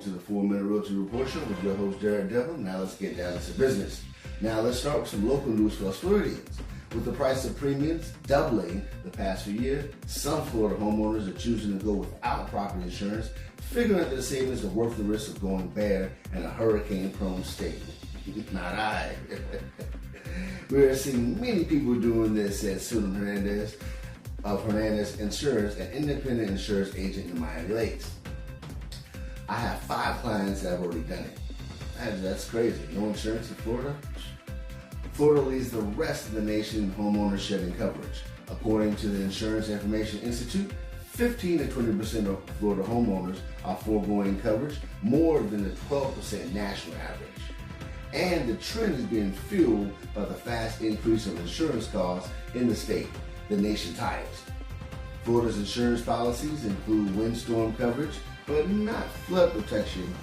to the 4-Minute Realty Report Show with your host, Jared Devlin. Now let's get down to business. Now let's start with some local news for us Floridians. With the price of premiums doubling the past few years, some Florida homeowners are choosing to go without property insurance, figuring that the savings are worth the risk of going bare in a hurricane-prone state. Not I. We are seeing many people doing this, said Susan Hernandez of Hernandez Insurance, an independent insurance agent in Miami Lakes. I have 5 clients that have already done it. That's crazy. No insurance in Florida? Florida leads the rest of the nation in homeowners shedding coverage. According to the Insurance Information Institute, 15 to 20% of Florida homeowners are foregoing coverage, more than the 12% national average. And the trend is being fueled by the fast increase of insurance costs in the state, the nation's highest. Florida's insurance policies include windstorm coverage, but not flood protection,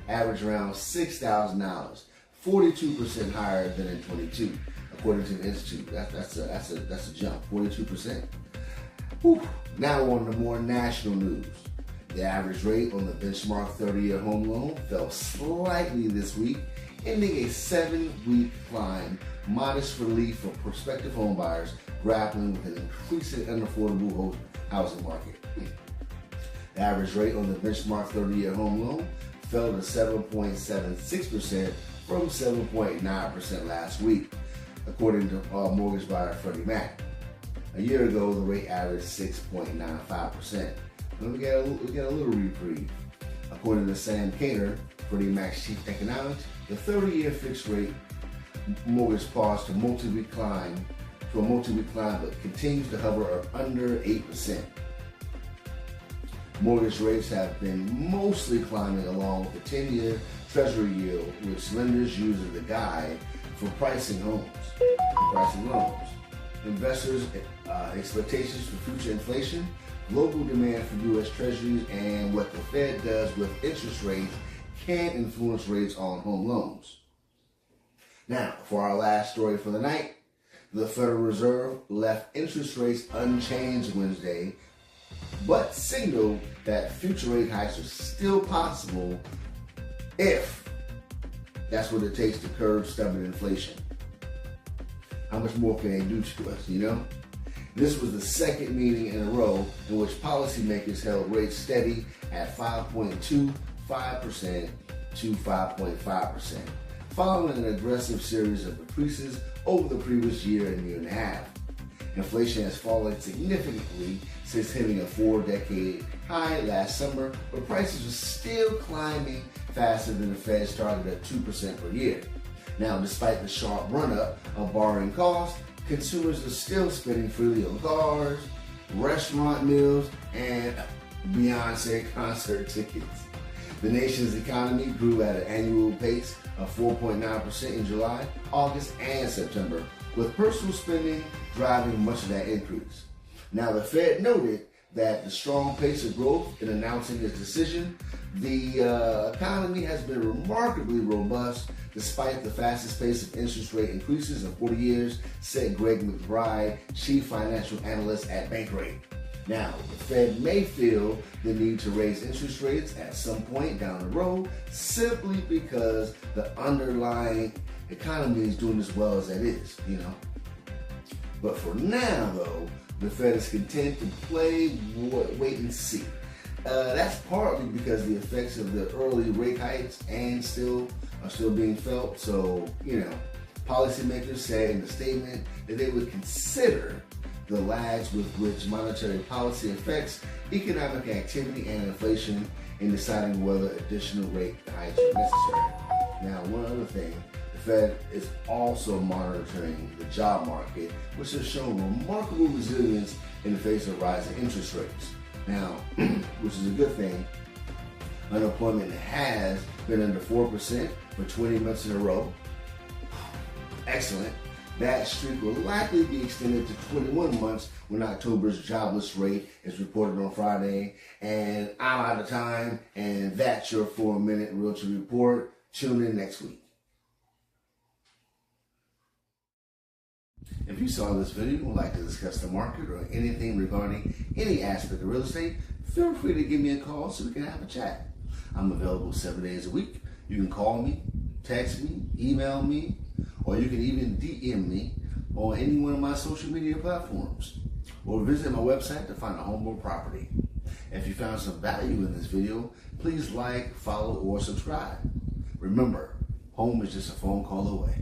average around $6,000, 42% higher than in 22, according to the Institute. That's a jump, 42%. Whew. Now on to more national news. The average rate on the benchmark 30-year home loan fell slightly this week, ending a 7-week climb, modest relief for prospective homebuyers grappling with an increasingly unaffordable housing market. The average rate on the benchmark 30-year home loan fell to 7.76% from 7.9% last week, according to mortgage buyer Freddie Mac. A year ago, the rate averaged 6.95%. And we got a little reprieve. According to Sam Cater, Freddie Mac's chief economist, the 30-year fixed rate mortgage paused to a multi-week climb, but continues to hover under 8%. Mortgage rates have been mostly climbing along with the 10-year Treasury yield, which lenders use as a guide for pricing loans. Investors' expectations for future inflation, global demand for U.S. Treasuries, and what the Fed does with interest rates can influence rates on home loans. Now, for our last story for the night, the Federal Reserve left interest rates unchanged Wednesday, but signaled that future rate hikes are still possible if that's what it takes to curb stubborn inflation. How much more can they do to us, you know? This was the second meeting in a row in which policymakers held rates steady at 5.25% to 5.5%, following an aggressive series of increases over the previous year and a half. Inflation has fallen significantly since hitting a 4-decade high last summer, but prices are still climbing faster than the Fed's target at 2% per year. Now, despite the sharp run-up of borrowing costs, consumers are still spending freely on cars, restaurant meals, and Beyonce concert tickets. The nation's economy grew at an annual pace of 4.9% in July, August, and September, with personal spending driving much of that increase. Now, the Fed noted that the strong pace of growth in announcing its decision, the economy has been remarkably robust despite the fastest pace of interest rate increases in 40 years, said Greg McBride, chief financial analyst at Bankrate. Now, the Fed may feel the need to raise interest rates at some point down the road simply because the underlying economy is doing as well as it is, you know. But for now, though, the Fed is content to play wait and see. That's partly because the effects of the early rate hikes are still being felt. So, you know, policymakers said in the statement that they would consider the lags with which monetary policy affects economic activity and inflation in deciding whether additional rate hikes are necessary. Now, one other thing, the Fed is also monitoring the job market, which has shown remarkable resilience in the face of rising interest rates. Now, which is a good thing, unemployment has been under 4% for 20 months in a row. Excellent. That streak will likely be extended to 21 months when October's jobless rate is reported on Friday. And I'm out of time, and that's your 4-Minute Realty Report. Tune in next week. If you saw this video and would like to discuss the market or anything regarding any aspect of real estate, feel free to give me a call so we can have a chat. I'm available 7 days a week. You can call me, text me, email me, or you can even DM me on any one of my social media platforms, or visit my website to find a home or property. If you found some value in this video, please like, follow, or subscribe. Remember, home is just a phone call away.